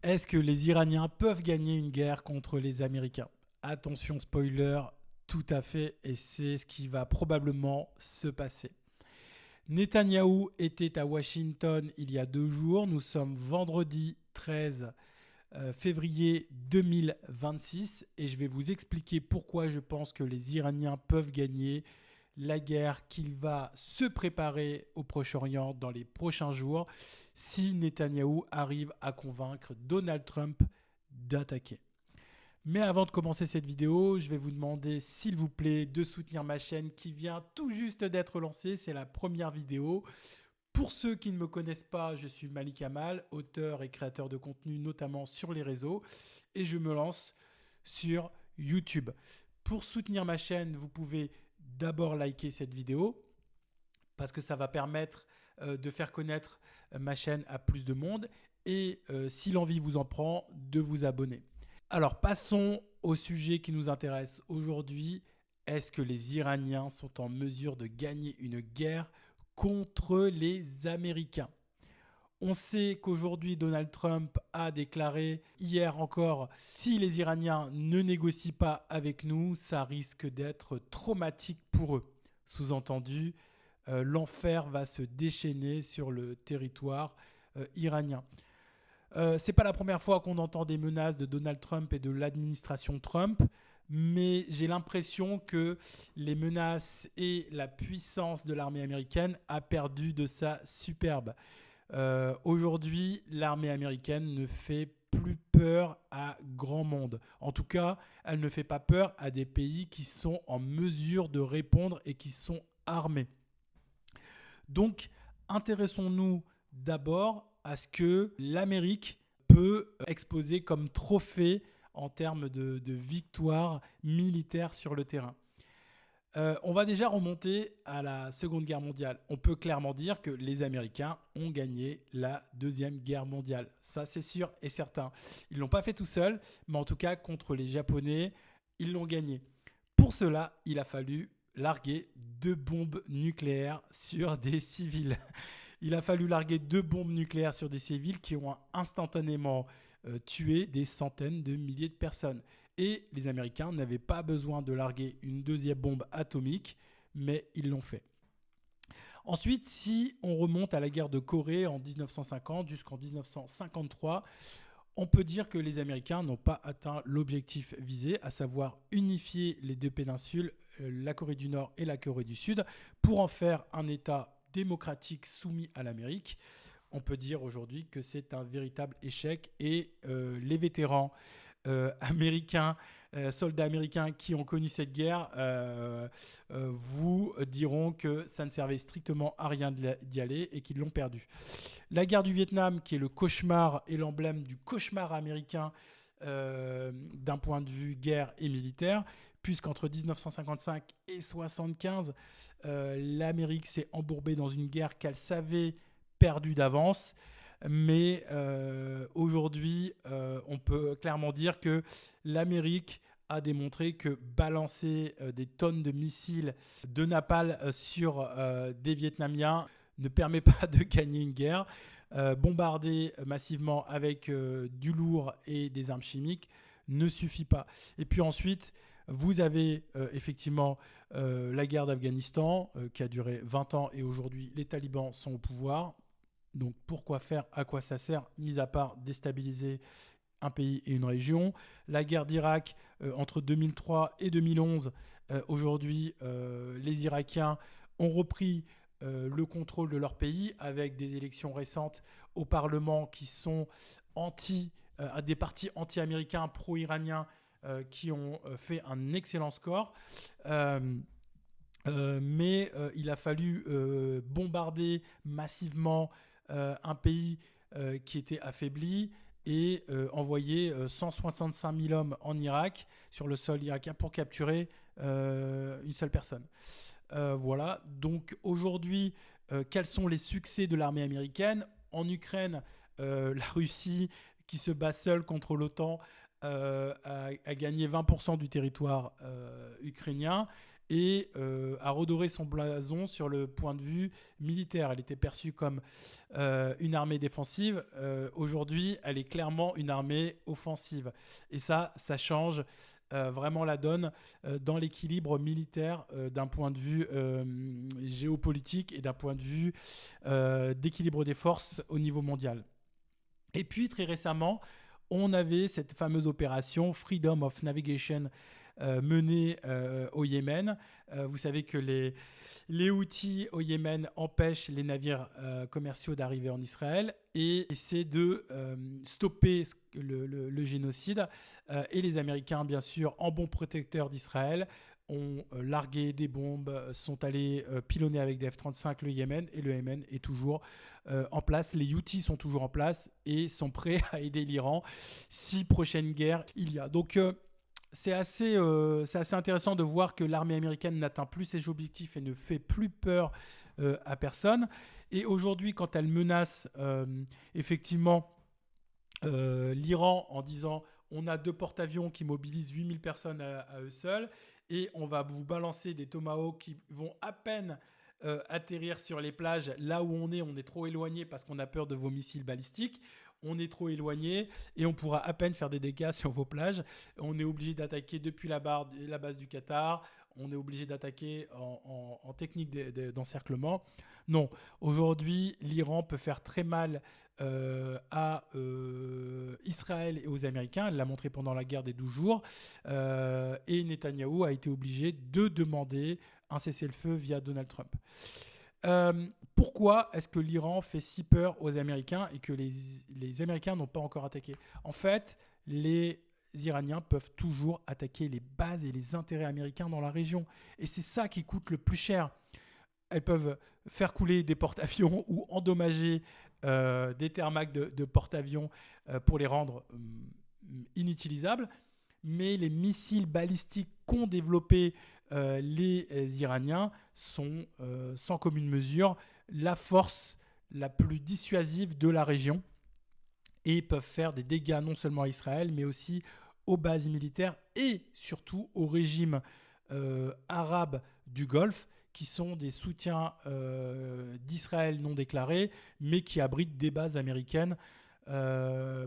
Est-ce que les Iraniens peuvent gagner une guerre contre les Américains? Attention, spoiler, tout à fait, et c'est ce qui va probablement se passer. Netanyahou était à Washington il y a 2 jours. Nous sommes vendredi 13 février 2026 et je vais vous expliquer pourquoi je pense que les Iraniens peuvent gagner la guerre qu'il va se préparer au Proche-Orient dans les prochains jours si Netanyahou arrive à convaincre Donald Trump d'attaquer. Mais avant de commencer cette vidéo, je vais vous demander s'il vous plaît de soutenir ma chaîne qui vient tout juste d'être lancée. C'est la première vidéo. Pour ceux qui ne me connaissent pas, je suis Malik Amal, auteur et créateur de contenu notamment sur les réseaux et je me lance sur YouTube. Pour soutenir ma chaîne, vous pouvez d'abord liker cette vidéo parce que ça va permettre de faire connaître ma chaîne à plus de monde et si l'envie vous en prend, de vous abonner. Alors passons au sujet qui nous intéresse aujourd'hui. Est-ce que les Iraniens sont en mesure de gagner une guerre contre les Américains? On sait qu'aujourd'hui, Donald Trump a déclaré hier encore, si les Iraniens ne négocient pas avec nous, ça risque d'être traumatique pour eux. Sous-entendu, l'enfer va se déchaîner sur le territoire iranien. C'est pas la première fois qu'on entend des menaces de Donald Trump et de l'administration Trump, mais j'ai l'impression que les menaces et la puissance de l'armée américaine a perdu de sa superbe. Aujourd'hui, l'armée américaine ne fait plus peur à grand monde. En tout cas, elle ne fait pas peur à des pays qui sont en mesure de répondre et qui sont armés. Donc, intéressons-nous d'abord à ce que l'Amérique peut exposer comme trophée en termes de victoire militaire sur le terrain. On va déjà remonter à la Seconde Guerre mondiale. On peut clairement dire que les Américains ont gagné la Deuxième Guerre mondiale. Ça, c'est sûr et certain. Ils ne l'ont pas fait tout seuls, mais en tout cas, contre les Japonais, ils l'ont gagné. Pour cela, il a fallu larguer 2 bombes nucléaires sur des civils. Il a fallu larguer 2 bombes nucléaires sur des civils qui ont instantanément tué des centaines de milliers de personnes. Et les Américains n'avaient pas besoin de larguer une deuxième bombe atomique, mais ils l'ont fait. Ensuite, si on remonte à la guerre de Corée en 1950 jusqu'en 1953, on peut dire que les Américains n'ont pas atteint l'objectif visé, à savoir unifier les deux péninsules, la Corée du Nord et la Corée du Sud, pour en faire un État démocratique soumis à l'Amérique. On peut dire aujourd'hui que c'est un véritable échec et les vétérans américains, soldats américains qui ont connu cette guerre vous diront que ça ne servait strictement à rien d'y aller et qu'ils l'ont perdu. La guerre du Vietnam, qui est le cauchemar et l'emblème du cauchemar américain d'un point de vue guerre et militaire, puisqu'entre 1955 et 1975, l'Amérique s'est embourbée dans une guerre qu'elle savait perdue d'avance. Mais aujourd'hui, on peut clairement dire que l'Amérique a démontré que balancer des tonnes de missiles de napalm sur des Vietnamiens ne permet pas de gagner une guerre. Bombarder massivement avec du lourd et des armes chimiques ne suffit pas. Et puis ensuite, vous avez effectivement la guerre d'Afghanistan qui a duré 20 ans et aujourd'hui les talibans sont au pouvoir. Donc pourquoi faire? À quoi ça sert? Mis à part déstabiliser un pays et une région. La guerre d'Irak entre 2003 et 2011, aujourd'hui les Irakiens ont repris le contrôle de leur pays avec des élections récentes au Parlement qui sont des partis anti-américains, pro-iraniens qui ont fait un excellent score. Mais il a fallu bombarder massivement un pays qui était affaibli et envoyer 165 000 hommes en Irak, sur le sol irakien, pour capturer une seule personne. Voilà, donc aujourd'hui, quels sont les succès de l'armée américaine? En Ukraine, la Russie, qui se bat seule contre l'OTAN, a gagné 20% du territoire ukrainien. et a redoré son blason sur le point de vue militaire. Elle était perçue comme une armée défensive. Aujourd'hui, elle est clairement une armée offensive. Et ça change vraiment la donne dans l'équilibre militaire d'un point de vue géopolitique et d'un point de vue d'équilibre des forces au niveau mondial. Et puis, très récemment, on avait cette fameuse opération Freedom of Navigation menée au Yémen. Vous savez que les Houthis au Yémen empêchent les navires commerciaux d'arriver en Israël et essaient de stopper le génocide. Et les Américains, bien sûr, en bons protecteurs d'Israël, ont largué des bombes, sont allés pilonner avec des F-35 le Yémen, et le Yémen est toujours en place. Les Houthis sont toujours en place et sont prêts à aider l'Iran si prochaine guerre il y a. Donc c'est assez intéressant de voir que l'armée américaine n'atteint plus ses objectifs et ne fait plus peur à personne. Et aujourd'hui, quand elle menace effectivement l'Iran en disant on a 2 porte-avions qui mobilisent 8000 personnes à eux seuls et on va vous balancer des Tomahawks qui vont à peine atterrir sur les plages, là où on est trop éloigné parce qu'on a peur de vos missiles balistiques. On est trop éloigné et on pourra à peine faire des dégâts sur vos plages. On est obligé d'attaquer depuis la base du Qatar. On est obligé d'attaquer en technique d'encerclement. Non, aujourd'hui, l'Iran peut faire très mal à Israël et aux Américains. Elle l'a montré pendant la guerre des 12 jours. Et Netanyahou a été obligé de demander un cessez-le-feu via Donald Trump. Pourquoi est-ce que l'Iran fait si peur aux Américains et que les Américains n'ont pas encore attaqué ? En fait, les Iraniens peuvent toujours attaquer les bases et les intérêts américains dans la région. Et c'est ça qui coûte le plus cher. Elles peuvent faire couler des porte-avions ou endommager des thermacs de porte-avions pour les rendre inutilisables. Mais les missiles balistiques qu'ont développés les Iraniens sont sans commune mesure la force la plus dissuasive de la région et peuvent faire des dégâts non seulement à Israël mais aussi aux bases militaires et surtout au régime arabe du Golfe qui sont des soutiens d'Israël non déclarés mais qui abritent des bases américaines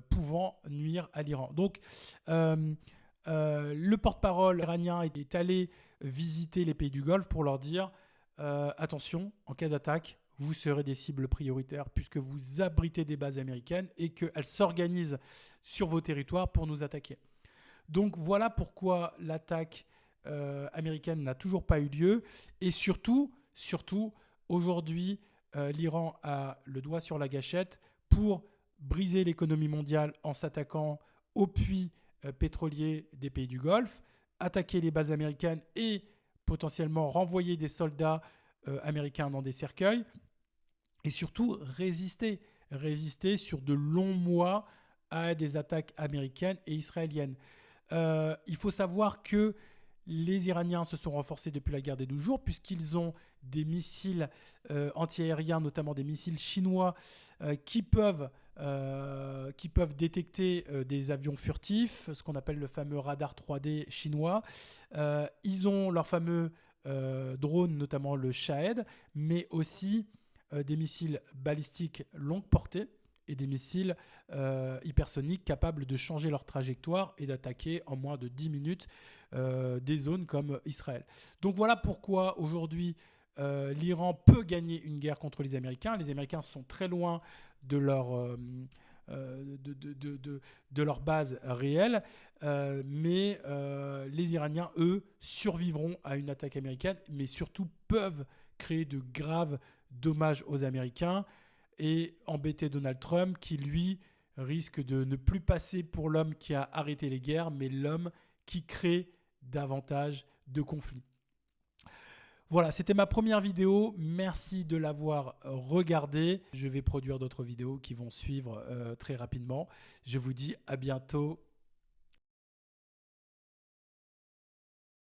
pouvant nuire à l'Iran. Donc le porte-parole iranien est allé visiter les pays du Golfe pour leur dire attention, en cas d'attaque, vous serez des cibles prioritaires puisque vous abritez des bases américaines et qu'elles s'organisent sur vos territoires pour nous attaquer. Donc voilà pourquoi l'attaque américaine n'a toujours pas eu lieu. Et surtout aujourd'hui, l'Iran a le doigt sur la gâchette pour briser l'économie mondiale en s'attaquant aux puits pétroliers des pays du Golfe, attaquer les bases américaines et potentiellement renvoyer des soldats américains dans des cercueils et surtout résister sur de longs mois à des attaques américaines et israéliennes. Il faut savoir que les Iraniens se sont renforcés depuis la guerre des 12 jours puisqu'ils ont des missiles antiaériens, notamment des missiles chinois qui peuvent détecter des avions furtifs, ce qu'on appelle le fameux radar 3D chinois. Ils ont leur fameux drone, notamment le Shahed, mais aussi des missiles balistiques longue portée et des missiles hypersoniques capables de changer leur trajectoire et d'attaquer en moins de 10 minutes des zones comme Israël. Donc voilà pourquoi aujourd'hui l'Iran peut gagner une guerre contre les Américains. Les Américains sont très loin de leur base réelle, mais les Iraniens, eux, survivront à une attaque américaine, mais surtout peuvent créer de graves dommages aux Américains et embêter Donald Trump qui, lui, risque de ne plus passer pour l'homme qui a arrêté les guerres, mais l'homme qui crée davantage de conflits. Voilà, c'était ma première vidéo. Merci de l'avoir regardée. Je vais produire d'autres vidéos qui vont suivre très rapidement. Je vous dis à bientôt.